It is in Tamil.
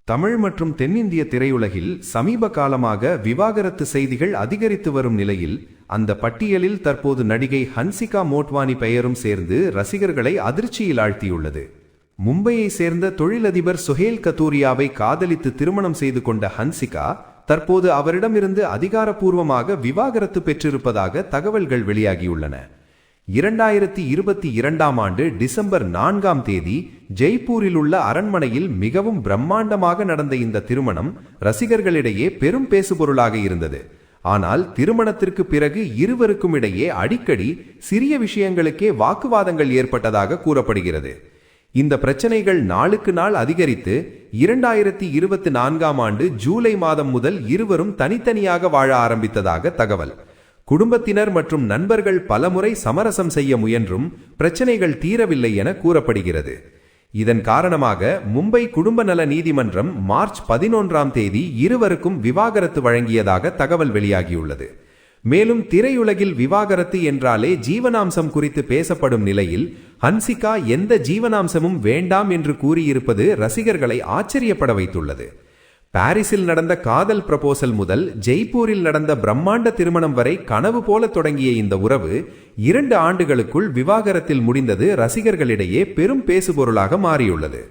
தமிழ் மற்றும் தென்னிந்திய திரையுலகில் சமீப காலமாக விவாகரத்து செய்திகள் அதிகரித்து வரும் நிலையில் அந்த பட்டியலில் தற்போது நடிகை ஹன்சிகா மோட்வானி பெயரும் சேர்ந்து ரசிகர்களை அதிர்ச்சியில் ஆழ்த்தியுள்ளது. மும்பையை சேர்ந்த தொழிலதிபர் சுஹேல் கத்தூரியாவை காதலித்து திருமணம் செய்து கொண்ட ஹன்சிகா தற்போது அவரிடமிருந்து அதிகாரப்பூர்வமாக விவாகரத்து பெற்றிருப்பதாக தகவல்கள் வெளியாகியுள்ளன. 2022ஆம் ஆண்டு டிசம்பர் 4ஆம் தேதி ஜெய்ப்பூரில் உள்ள அரண்மனையில் மிகவும் பிரம்மாண்டமாக நடந்த இந்த திருமணம் ரசிகர்களிடையே பெரும் பேசுபொருளாக இருந்தது. ஆனால் திருமணத்திற்கு பிறகு இருவருக்கும் இடையே அடிக்கடி சிறிய விஷயங்களுக்கே வாக்குவாதங்கள் ஏற்பட்டதாக கூறப்படுகிறது. இந்த பிரச்சனைகள் நாளுக்கு நாள் அதிகரித்து 2024ஆம் ஆண்டு ஜூலை மாதம் முதல் இருவரும் தனித்தனியாக வாழ ஆரம்பித்ததாக தகவல். குடும்பத்தினர் மற்றும் நண்பர்கள் பலமுறை சமரசம் செய்ய முயன்றும் பிரச்சனைகள் தீரவில்லை என கூறப்படுகிறது. இதன் காரணமாக மும்பை குடும்ப நல நீதிமன்றம் மார்ச் 11ஆம் தேதி இருவருக்கும் விவாகரத்து வழங்கியதாக தகவல் வெளியாகியுள்ளது. மேலும் திரையுலகில் விவாகரத்து என்றாலே ஜீவனாம்சம் குறித்து பேசப்படும் நிலையில் ஹன்சிகா எந்த ஜீவனாம்சமும் வேண்டாம் என்று கூறியிருப்பது ரசிகர்களை ஆச்சரியப்பட வைத்துள்ளது. பாரிஸில் நடந்த காதல் ப்ரப்போசல் முதல் ஜெய்ப்பூரில் நடந்த பிரம்மாண்ட திருமணம் வரை கனவு போல தொடங்கிய இந்த உறவு 2 ஆண்டுகளுக்குள் விவாகரத்தில் முடிந்தது ரசிகர்களிடையே பெரும் பேசுபொருளாக மாறியுள்ளது.